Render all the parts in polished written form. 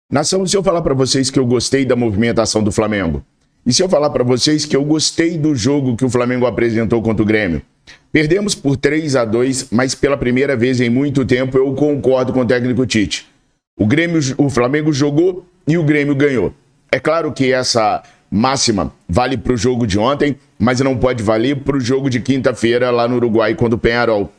Nação, se eu falar para vocês que eu gostei da movimentação do Flamengo, e se eu falar para vocês que eu gostei do jogo que o Flamengo apresentou contra o Grêmio, perdemos por 3-2, mas pela primeira vez em muito tempo eu concordo com o técnico Tite. O Flamengo jogou e o Grêmio ganhou. É claro que essa máxima vale para o jogo de ontem, mas não pode valer para o jogo de quinta-feira lá no Uruguai contra o Peñarol.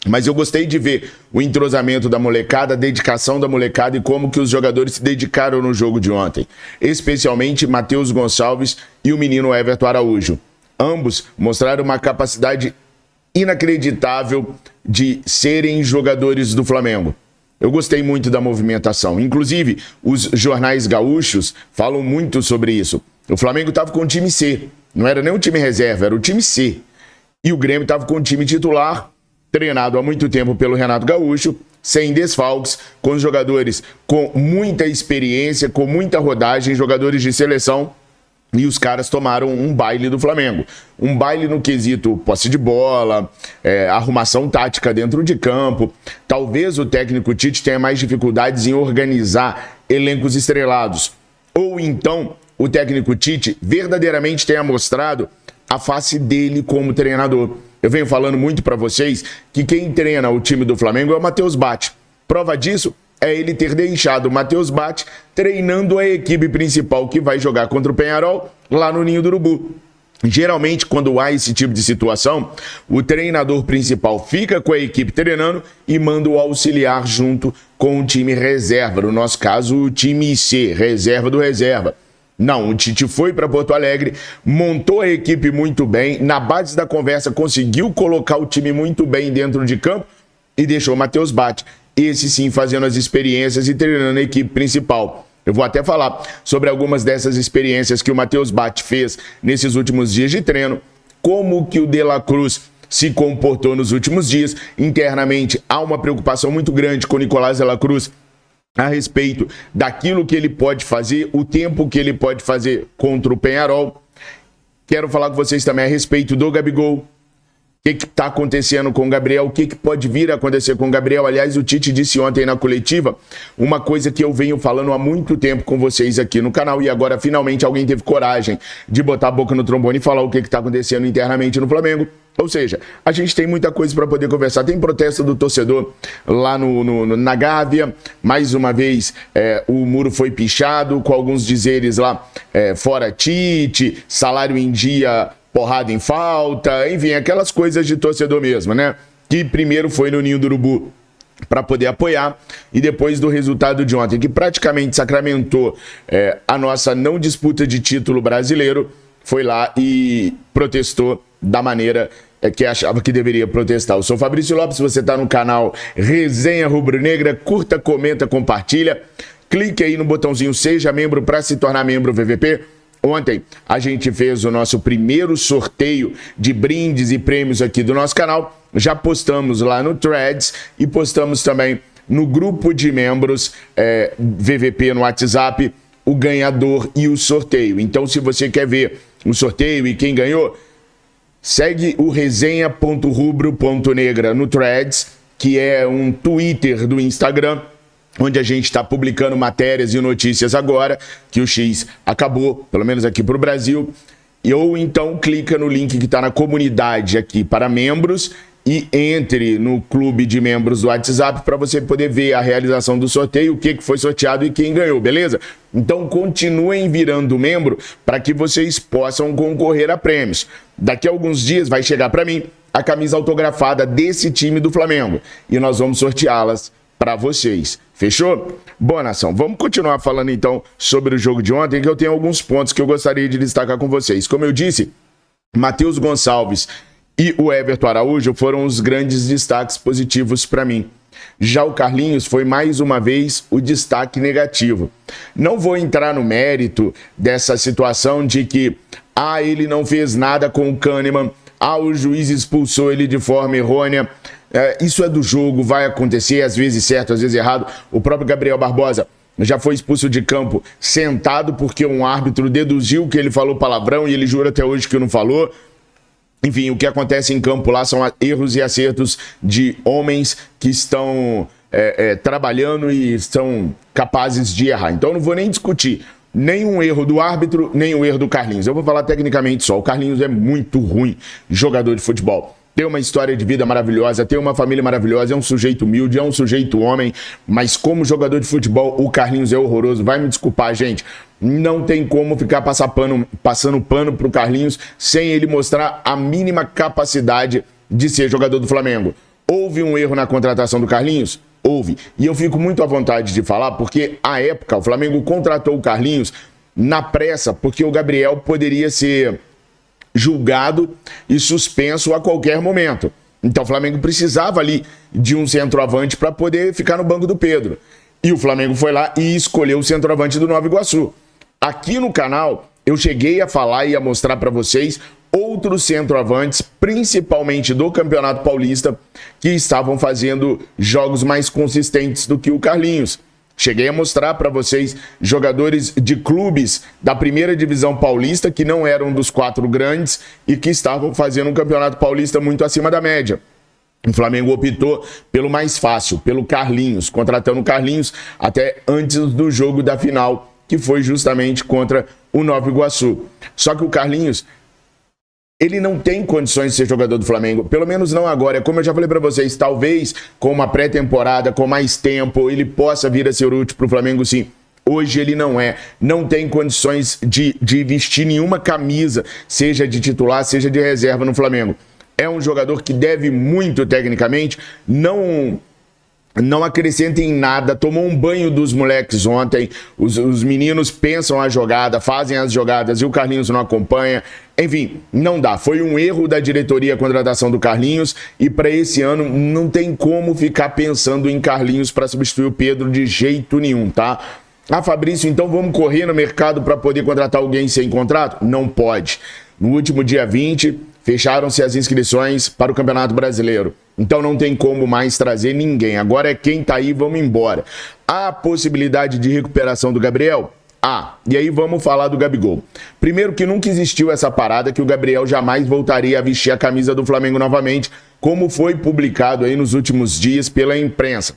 Mas eu gostei de ver o entrosamento da molecada, a dedicação da molecada e como que os jogadores se dedicaram no jogo de ontem. Especialmente Matheus Gonçalves e o menino Everton Araújo. Ambos mostraram uma capacidade inacreditável de serem jogadores do Flamengo. Eu gostei muito da movimentação. Inclusive, os jornais gaúchos falam muito sobre isso. O Flamengo estava com o time C. Não era nem o time reserva, era o time C. E o Grêmio estava com o time titular, treinado há muito tempo pelo Renato Gaúcho, sem desfalques, com jogadores com muita experiência, com muita rodagem, jogadores de seleção, e os caras tomaram um baile do Flamengo. Um baile no quesito posse de bola, arrumação tática dentro de campo. Talvez o técnico Tite tenha mais dificuldades em organizar elencos estrelados. Ou então o técnico Tite verdadeiramente tenha mostrado a face dele como treinador. Eu venho falando muito para vocês que quem treina o time do Flamengo é o Matheus Batti. Prova disso é ele ter deixado o Matheus Batti treinando a equipe principal que vai jogar contra o Peñarol lá no Ninho do Urubu. Geralmente, quando há esse tipo de situação, o treinador principal fica com a equipe treinando e manda o auxiliar junto com o time reserva. No nosso caso, o time C, reserva do reserva. Não, o Tite foi para Porto Alegre, montou a equipe muito bem, na base da conversa conseguiu colocar o time muito bem dentro de campo e deixou o Matheus Batti, esse sim fazendo as experiências e treinando a equipe principal. Eu vou até falar sobre algumas dessas experiências que o Matheus Batti fez nesses últimos dias de treino, como que o De La Cruz se comportou nos últimos dias. Internamente há uma preocupação muito grande com o Nicolás De La Cruz a respeito daquilo que ele pode fazer, o tempo que ele pode fazer contra o Peñarol. Quero falar com vocês também a respeito do Gabigol. O que está acontecendo com o Gabriel? O que pode vir a acontecer com o Gabriel? Aliás, o Tite disse ontem na coletiva uma coisa que eu venho falando há muito tempo com vocês aqui no canal e agora finalmente alguém teve coragem de botar a boca no trombone e falar o que está acontecendo internamente no Flamengo. Ou seja, a gente tem muita coisa para poder conversar. Tem protesto do torcedor lá na Gávea. Mais uma vez, o muro foi pichado, com alguns dizeres lá, fora Tite, salário em dia, porrada em falta, enfim, aquelas coisas de torcedor mesmo, né? Que primeiro foi no Ninho do Urubu para poder apoiar e depois do resultado de ontem, que praticamente sacramentou a nossa não disputa de título brasileiro, foi lá e protestou da maneira que achava que deveria protestar. Eu sou Fabrício Lopes, você está no canal Resenha Rubro-Negra, curta, comenta, compartilha, clique aí no botãozinho Seja Membro para se tornar membro VVP. Ontem a gente fez o nosso primeiro sorteio de brindes e prêmios aqui do nosso canal, já postamos lá no Threads e postamos também no grupo de membros VVP no WhatsApp, o ganhador e o sorteio. Então, se você quer ver o sorteio e quem ganhou, segue o resenha.rubro.negra no Threads, que é um Twitter do Instagram, onde a gente está publicando matérias e notícias agora, que o X acabou, pelo menos aqui para o Brasil. Ou então clica no link que está na comunidade aqui para membros e entre no clube de membros do WhatsApp para você poder ver a realização do sorteio, o que foi sorteado e quem ganhou, beleza? Então continuem virando membro para que vocês possam concorrer a prêmios. Daqui a alguns dias vai chegar para mim a camisa autografada desse time do Flamengo e nós vamos sorteá-las para vocês. Fechou? Boa, nação. Vamos continuar falando então sobre o jogo de ontem, que eu tenho alguns pontos que eu gostaria de destacar com vocês. Como eu disse, Matheus Gonçalves e o Everton Araújo foram os grandes destaques positivos para mim. Já o Carlinhos foi mais uma vez o destaque negativo. Não vou entrar no mérito dessa situação de que ele não fez nada com o Kahneman, o juiz expulsou ele de forma errônea. Isso é do jogo, vai acontecer, às vezes certo, às vezes errado. O próprio Gabriel Barbosa já foi expulso de campo sentado porque um árbitro deduziu que ele falou palavrão e ele jura até hoje que não falou. Enfim, o que acontece em campo lá são erros e acertos de homens que estão trabalhando e são capazes de errar. Então eu não vou nem discutir nenhum erro do árbitro, nem o erro do Carlinhos. Eu vou falar tecnicamente só. O Carlinhos é muito ruim jogador de futebol. Tem uma história de vida maravilhosa, tem uma família maravilhosa, é um sujeito humilde, é um sujeito homem, mas como jogador de futebol, o Carlinhos é horroroso. Vai me desculpar, gente. Não tem como ficar passando pano pro Carlinhos sem ele mostrar a mínima capacidade de ser jogador do Flamengo. Houve um erro na contratação do Carlinhos? Houve. E eu fico muito à vontade de falar, porque à época o Flamengo contratou o Carlinhos na pressa, porque o Gabriel poderia ser julgado e suspenso a qualquer momento. Então o Flamengo precisava ali de um centroavante para poder ficar no banco do Pedro. E o Flamengo foi lá e escolheu o centroavante do Nova Iguaçu. Aqui no canal eu cheguei a falar e a mostrar para vocês outros centroavantes, principalmente do Campeonato Paulista, que estavam fazendo jogos mais consistentes do que o Carlinhos. Cheguei a mostrar para vocês jogadores de clubes da primeira divisão paulista que não eram dos 4 grandes e que estavam fazendo um Campeonato Paulista muito acima da média. O Flamengo optou pelo mais fácil, pelo Carlinhos, contratando o Carlinhos até antes do jogo da final, que foi justamente contra o Nova Iguaçu. Só que o Carlinhos, ele não tem condições de ser jogador do Flamengo, pelo menos não agora. Como eu já falei para vocês, talvez com uma pré-temporada, com mais tempo, ele possa vir a ser útil para o Flamengo, sim. Hoje ele não tem condições de vestir nenhuma camisa, seja de titular, seja de reserva no Flamengo. É um jogador que deve muito tecnicamente, não acrescenta em nada, tomou um banho dos moleques ontem, os meninos pensam a jogada, fazem as jogadas e o Carlinhos não acompanha. Enfim, não dá. Foi um erro da diretoria a contratação do Carlinhos e para esse ano não tem como ficar pensando em Carlinhos para substituir o Pedro de jeito nenhum, tá? Ah, Fabrício, então vamos correr no mercado para poder contratar alguém sem contrato? Não pode. No último dia 20, fecharam-se as inscrições para o Campeonato Brasileiro. Então não tem como mais trazer ninguém. Agora é quem tá aí, vamos embora. Há possibilidade de recuperação do Gabriel? E aí vamos falar do Gabigol. Primeiro que nunca existiu essa parada que o Gabriel jamais voltaria a vestir a camisa do Flamengo novamente, como foi publicado aí nos últimos dias pela imprensa.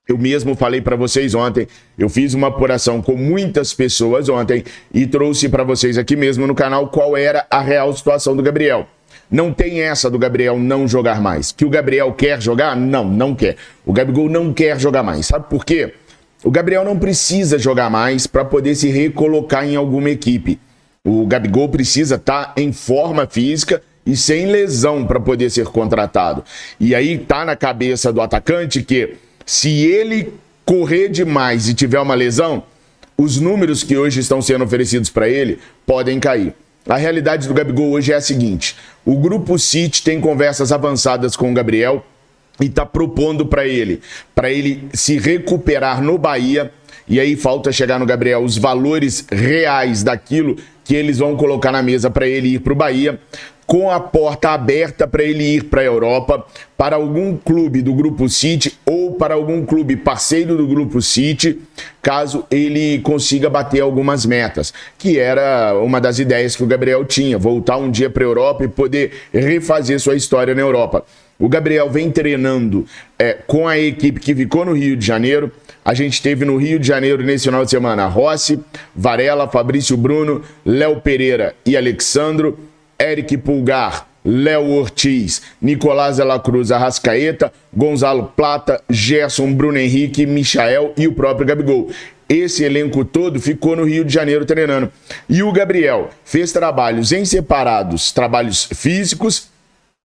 Eu mesmo falei para vocês ontem, eu fiz uma apuração com muitas pessoas ontem e trouxe para vocês aqui mesmo no canal qual era a real situação do Gabriel. Não tem essa do Gabriel não jogar mais. Que o Gabriel quer jogar? Não quer. O Gabigol não quer jogar mais. Sabe por quê? O Gabriel não precisa jogar mais para poder se recolocar em alguma equipe. O Gabigol precisa estar em forma física e sem lesão para poder ser contratado. E aí tá na cabeça do atacante que se ele correr demais e tiver uma lesão, os números que hoje estão sendo oferecidos para ele podem cair. A realidade do Gabigol hoje é a seguinte: o Grupo City tem conversas avançadas com o Gabriel e está propondo para ele se recuperar no Bahia, e aí falta chegar no Gabriel os valores reais daquilo que eles vão colocar na mesa para ele ir para o Bahia, com a porta aberta para ele ir para a Europa, para algum clube do Grupo City ou para algum clube parceiro do Grupo City, caso ele consiga bater algumas metas, que era uma das ideias que o Gabriel tinha, voltar um dia para a Europa e poder refazer sua história na Europa. O Gabriel vem treinando com a equipe que ficou no Rio de Janeiro. A gente teve no Rio de Janeiro nesse final de semana Rossi, Varela, Fabrício Bruno, Léo Pereira e Alexandro, Eric Pulgar, Léo Ortiz, Nicolás de la Cruz Arrascaeta, Gonzalo Plata, Gerson, Bruno Henrique, Michael e o próprio Gabigol. Esse elenco todo ficou no Rio de Janeiro treinando. E o Gabriel fez trabalhos em separados, trabalhos físicos,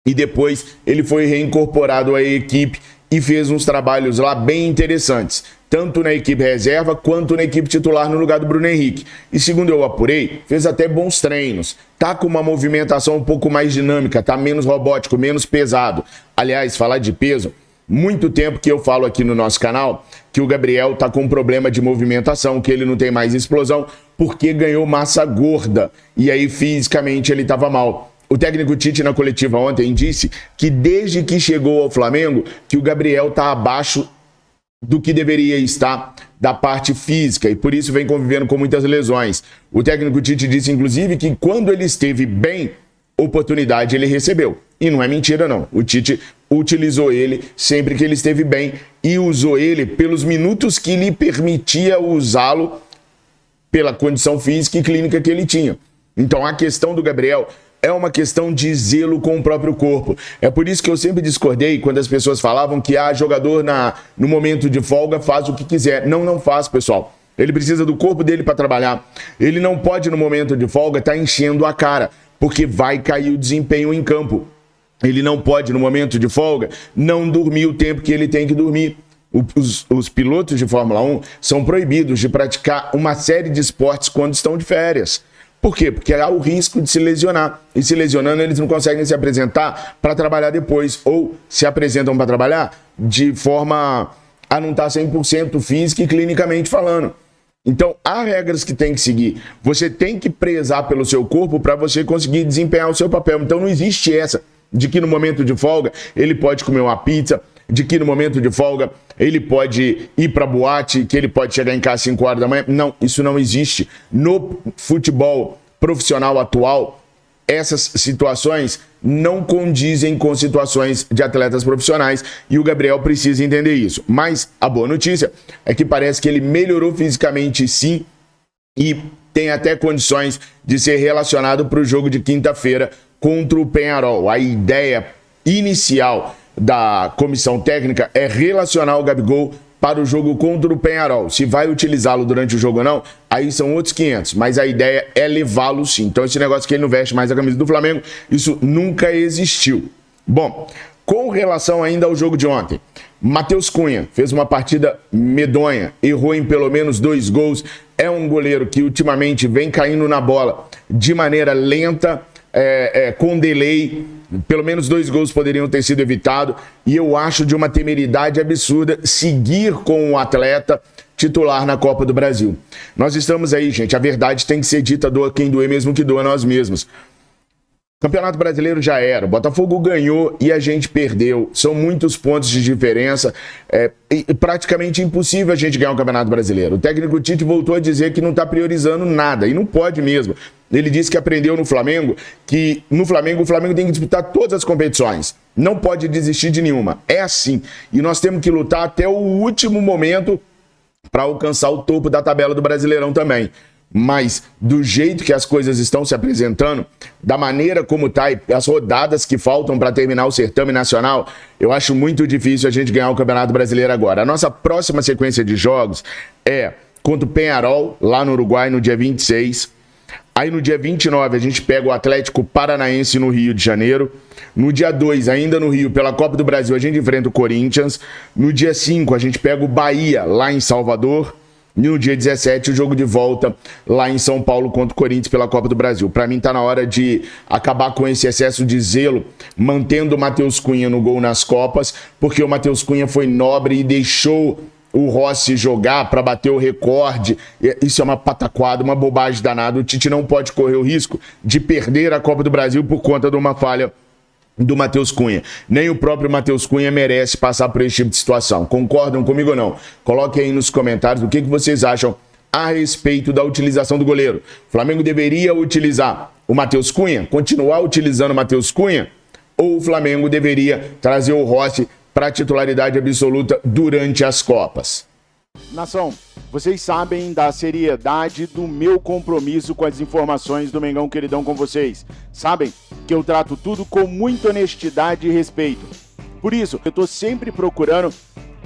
e depois ele foi reincorporado à equipe e fez uns trabalhos lá bem interessantes, tanto na equipe reserva quanto na equipe titular no lugar do Bruno Henrique. E segundo eu apurei, fez até bons treinos. Tá com uma movimentação um pouco mais dinâmica, tá menos robótico, menos pesado. Aliás, falar de peso, muito tempo que eu falo aqui no nosso canal que o Gabriel tá com um problema de movimentação, que ele não tem mais explosão, porque ganhou massa gorda. E aí fisicamente ele tava mal. O técnico Tite, na coletiva ontem, disse que desde que chegou ao Flamengo, que o Gabriel está abaixo do que deveria estar da parte física e por isso vem convivendo com muitas lesões. O técnico Tite disse, inclusive, que quando ele esteve bem, oportunidade ele recebeu. E não é mentira, não. O Tite utilizou ele sempre que ele esteve bem e usou ele pelos minutos que lhe permitia usá-lo pela condição física e clínica que ele tinha. Então, a questão do Gabriel é uma questão de zelo com o próprio corpo. É por isso que eu sempre discordei quando as pessoas falavam que jogador no momento de folga faz o que quiser. Não faz, pessoal. Ele precisa do corpo dele para trabalhar. Ele não pode, no momento de folga, estar enchendo a cara, porque vai cair o desempenho em campo. Ele não pode, no momento de folga, não dormir o tempo que ele tem que dormir. Os pilotos de Fórmula 1 são proibidos de praticar uma série de esportes quando estão de férias. Por quê? Porque há o risco de se lesionar. E se lesionando, eles não conseguem se apresentar para trabalhar depois. Ou se apresentam para trabalhar de forma a não estar 100% física e clinicamente falando. Então, há regras que tem que seguir. Você tem que prezar pelo seu corpo para você conseguir desempenhar o seu papel. Então, não existe essa de que no momento de folga ele pode comer uma pizza, de que no momento de folga ele pode ir para boate, que ele pode chegar em casa às 5 horas da manhã. Não, isso não existe. No futebol profissional atual, essas situações não condizem com situações de atletas profissionais e o Gabriel precisa entender isso. Mas a boa notícia é que parece que ele melhorou fisicamente sim e tem até condições de ser relacionado para o jogo de quinta-feira contra o Peñarol. A ideia inicial da comissão técnica é relacionar o Gabigol para o jogo contra o Peñarol. Se vai utilizá-lo durante o jogo ou não, aí são outros 500, mas a ideia é levá-lo sim. Então esse negócio que ele não veste mais a camisa do Flamengo, isso nunca existiu. Bom, com relação ainda ao jogo de ontem, Matheus Cunha fez uma partida medonha, errou em pelo menos 2 gols, é um goleiro que ultimamente vem caindo na bola de maneira lenta, com delay, pelo menos 2 gols poderiam ter sido evitados, e eu acho de uma temeridade absurda seguir com o atleta titular na Copa do Brasil. Nós estamos aí, gente, a verdade tem que ser dita, doa quem doer, mesmo que doa nós mesmos. Campeonato Brasileiro já era, o Botafogo ganhou e a gente perdeu, são muitos pontos de diferença, praticamente impossível a gente ganhar o Campeonato Brasileiro. O técnico Tite voltou a dizer que não está priorizando nada, e não pode mesmo. Ele disse que aprendeu no Flamengo, que no Flamengo o Flamengo tem que disputar todas as competições, não pode desistir de nenhuma, é assim, e nós temos que lutar até o último momento para alcançar o topo da tabela do Brasileirão também. Mas do jeito que as coisas estão se apresentando, da maneira como está, as rodadas que faltam para terminar o certame nacional, eu acho muito difícil a gente ganhar o Campeonato Brasileiro agora. A nossa próxima sequência de jogos é contra o Peñarol, lá no Uruguai, no dia 26. Aí no dia 29 a gente pega o Atlético Paranaense no Rio de Janeiro. No dia 2, ainda no Rio, pela Copa do Brasil, a gente enfrenta o Corinthians. No dia 5 a gente pega o Bahia, lá em Salvador. E no dia 17, o jogo de volta lá em São Paulo contra o Corinthians pela Copa do Brasil. Para mim, tá na hora de acabar com esse excesso de zelo, mantendo o Matheus Cunha no gol nas Copas, porque o Matheus Cunha foi nobre e deixou o Rossi jogar para bater o recorde. Isso é uma pataquada, uma bobagem danada. O Tite não pode correr o risco de perder a Copa do Brasil por conta de uma falha do Matheus Cunha. Nem o próprio Matheus Cunha merece passar por esse tipo de situação. Concordam comigo ou não? Coloquem aí nos comentários o que vocês acham a respeito da utilização do goleiro. O Flamengo deveria utilizar o Matheus Cunha, continuar utilizando o Matheus Cunha, ou o Flamengo deveria trazer o Rossi para a titularidade absoluta durante as Copas? Nação, vocês sabem da seriedade do meu compromisso com as informações do Mengão Queridão com vocês. Sabem que eu trato tudo com muita honestidade e respeito. Por isso, eu estou sempre procurando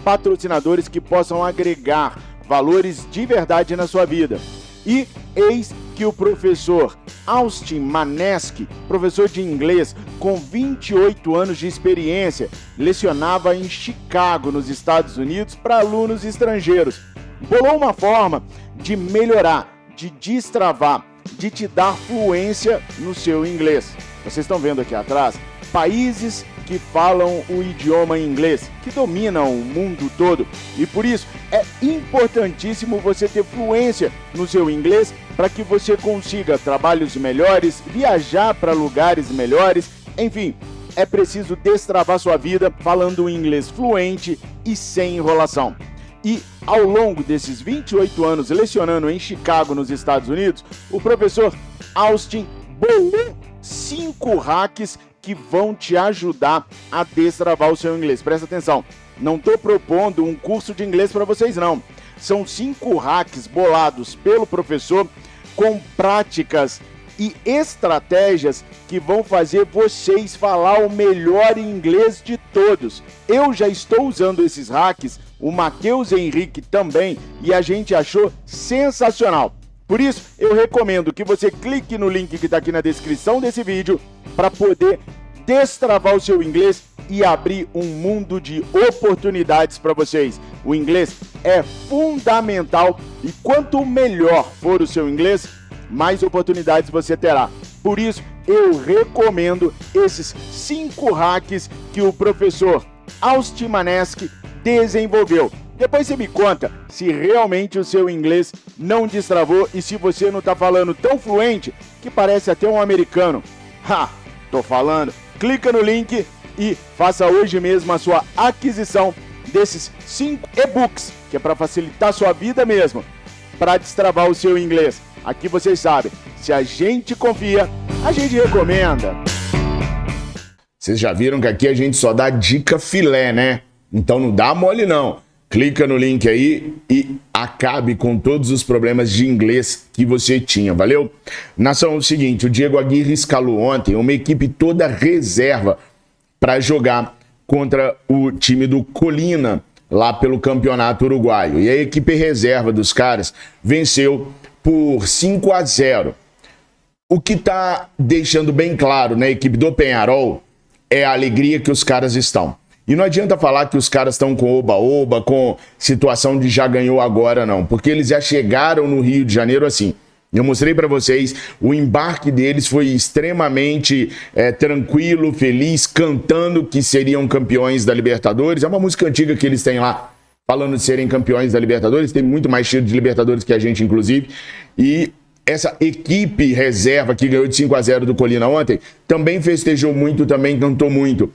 patrocinadores que possam agregar valores de verdade na sua vida. E eis que o professor Austin Maneschi, professor de inglês com 28 anos de experiência, lecionava em Chicago, nos Estados Unidos, para alunos estrangeiros. Bolou uma forma de melhorar, de destravar, de te dar fluência no seu inglês. Vocês estão vendo aqui atrás países que falam o idioma inglês, que dominam o mundo todo. E por isso é importantíssimo você ter fluência no seu inglês para que você consiga trabalhos melhores, viajar para lugares melhores, enfim, é preciso destravar sua vida falando inglês fluente e sem enrolação. E ao longo desses 28 anos lecionando em Chicago, nos Estados Unidos, o professor Austin bolou 5 hacks que vão te ajudar a destravar o seu inglês. Presta atenção, não estou propondo um curso de inglês para vocês não. São 5 hacks bolados pelo professor com práticas e estratégias que vão fazer vocês falar o melhor inglês de todos. Eu já estou usando esses hacks, o Matheus Henrique também, e a gente achou sensacional. Por isso, eu recomendo que você clique no link que está aqui na descrição desse vídeo para poder destravar o seu inglês e abrir um mundo de oportunidades para vocês. O inglês é fundamental e quanto melhor for o seu inglês, mais oportunidades você terá. Por isso, eu recomendo esses 5 hacks que o professor Austin Manesky desenvolveu. Depois você me conta se realmente o seu inglês não destravou e se você não está falando tão fluente que parece até um americano. Tô falando. Clica no link e faça hoje mesmo a sua aquisição desses 5 e-books, que é para facilitar a sua vida mesmo, para destravar o seu inglês. Aqui vocês sabem, se a gente confia, a gente recomenda. Vocês já viram que aqui a gente só dá dica filé, né? Então não dá mole não. Clica no link aí e acabe com todos os problemas de inglês que você tinha, valeu? Nação, é o seguinte, o Diego Aguirre escalou ontem uma equipe toda reserva para jogar contra o time do Colina, lá pelo Campeonato Uruguaio. E a equipe reserva dos caras venceu por 5-0. O que está deixando bem claro na equipe do Peñarol é a alegria que os caras estão. E não adianta falar que os caras estão com oba-oba, com situação de já ganhou agora, não. Porque eles já chegaram no Rio de Janeiro assim. Eu mostrei para vocês, o embarque deles foi extremamente tranquilo, feliz, cantando que seriam campeões da Libertadores. É uma música antiga que eles têm lá, falando de serem campeões da Libertadores. Tem muito mais cheiro de Libertadores que a gente, inclusive. E essa equipe reserva que ganhou de 5-0 do Colina ontem, também festejou muito, também cantou muito.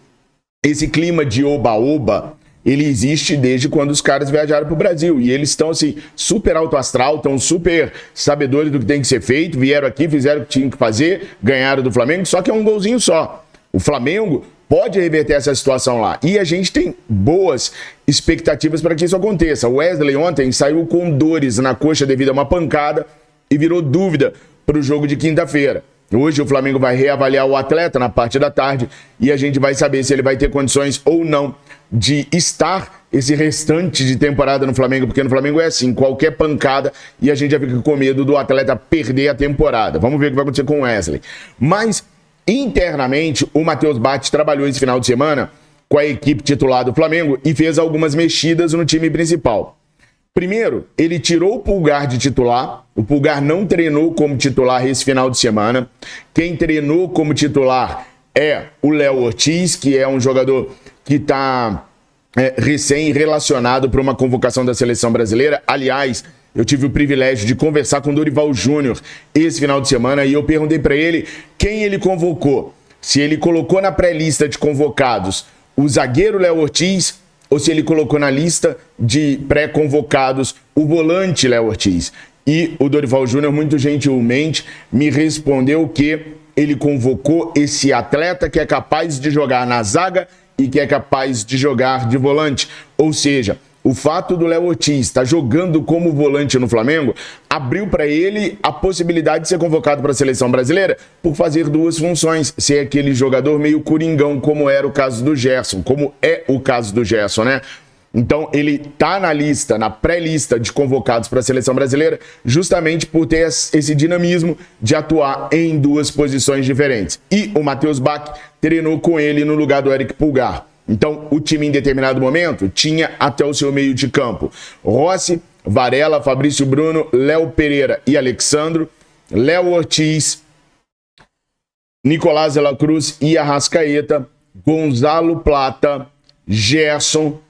Esse clima de oba-oba, ele existe desde quando os caras viajaram para o Brasil. E eles estão, assim, super alto astral, estão super sabedores do que tem que ser feito. Vieram aqui, fizeram o que tinham que fazer, ganharam do Flamengo, só que é um golzinho só. O Flamengo pode reverter essa situação lá. E a gente tem boas expectativas para que isso aconteça. O Wesley ontem saiu com dores na coxa devido a uma pancada e virou dúvida para o jogo de quinta-feira. Hoje o Flamengo vai reavaliar o atleta na parte da tarde e a gente vai saber se ele vai ter condições ou não de estar esse restante de temporada no Flamengo, porque no Flamengo é assim, qualquer pancada e a gente já fica com medo do atleta perder a temporada. Vamos ver o que vai acontecer com o Wesley. Mas, internamente, o Matheus Battis trabalhou esse final de semana com a equipe titular do Flamengo e fez algumas mexidas no time principal. Primeiro, ele tirou o Pulgar de titular. O Pulgar não treinou como titular esse final de semana. Quem treinou como titular é o Léo Ortiz, que é um jogador que está recém-relacionado para uma convocação da seleção brasileira. Aliás, eu tive o privilégio de conversar com o Dorival Júnior esse final de semana e eu perguntei para ele quem ele convocou. Se ele colocou na pré-lista de convocados o zagueiro Léo Ortiz ou se ele colocou na lista de pré-convocados o volante Léo Ortiz. E o Dorival Júnior, muito gentilmente, me respondeu que ele convocou esse atleta que é capaz de jogar na zaga e que é capaz de jogar de volante. Ou seja, o fato do Léo Ortiz estar jogando como volante no Flamengo abriu para ele a possibilidade de ser convocado para a seleção brasileira por fazer duas funções, ser aquele jogador meio coringão, como era o caso do Gerson, como é o caso do Gerson, né? Então ele tá na lista, na pré-lista de convocados para a seleção brasileira, justamente por ter esse dinamismo de atuar em duas posições diferentes. E o Matheus Bach treinou com ele no lugar do Eric Pulgar. Então, o time em determinado momento tinha até o seu meio de campo Rossi, Varela, Fabrício Bruno, Léo Pereira e Alexandro, Léo Ortiz, Nicolás de la Cruz e Arrascaeta, Gonzalo Plata, Gerson,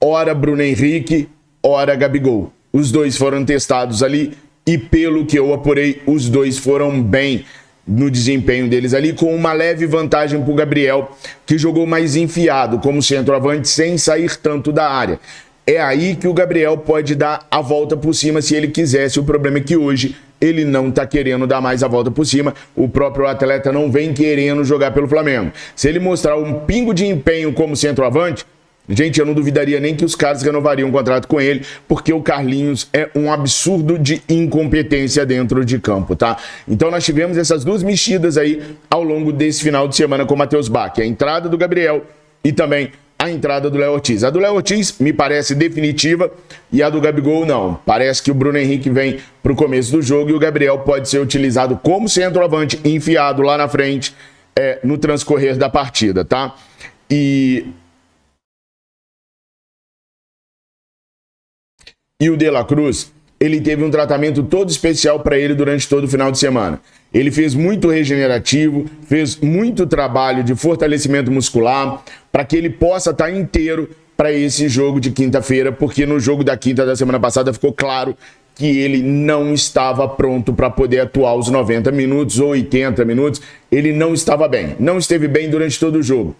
ora Bruno Henrique, ora Gabigol. Os dois foram testados ali e, pelo que eu apurei, os dois foram bem no desempenho deles ali, com uma leve vantagem para o Gabriel, que jogou mais enfiado como centroavante, sem sair tanto da área. É aí que o Gabriel pode dar a volta por cima se ele quisesse. O problema é que hoje ele não tá querendo dar mais a volta por cima, o próprio atleta não vem querendo jogar pelo Flamengo. Se ele mostrar um pingo de empenho como centroavante, gente, eu não duvidaria nem que os caras renovariam um contrato com ele, porque o Carlinhos é um absurdo de incompetência dentro de campo, tá? Então nós tivemos essas duas mexidas aí ao longo desse final de semana com o Matheus Bach, a entrada do Gabriel e também a entrada do Léo Ortiz. A do Léo Ortiz me parece definitiva e a do Gabigol não. Parece que o Bruno Henrique vem pro começo do jogo e o Gabriel pode ser utilizado como centroavante, enfiado lá na frente no transcorrer da partida, tá? E o De La Cruz, ele teve um tratamento todo especial para ele durante todo o final de semana. Ele fez muito regenerativo, fez muito trabalho de fortalecimento muscular para que ele possa estar inteiro para esse jogo de quinta-feira, porque no jogo da quinta da semana passada ficou claro que ele não estava pronto para poder atuar os 90 minutos ou 80 minutos. Ele não estava bem, não esteve bem durante todo o jogo.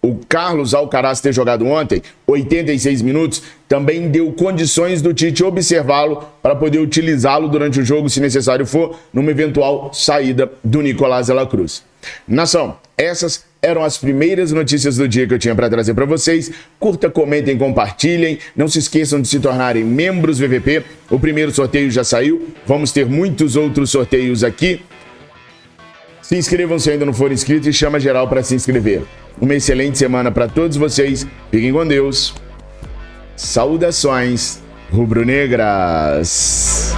O Carlos Alcaraz ter jogado ontem, 86 minutos, também deu condições do Tite observá-lo para poder utilizá-lo durante o jogo, se necessário for, numa eventual saída do Nicolás de la Cruz. Nação, essas eram as primeiras notícias do dia que eu tinha para trazer para vocês. Curta, comentem, compartilhem. Não se esqueçam de se tornarem membros VVP. O primeiro sorteio já saiu. Vamos ter muitos outros sorteios aqui. Se inscrevam se ainda não for inscrito e chama geral para se inscrever. Uma excelente semana para todos vocês. Fiquem com Deus. Saudações rubro-negras.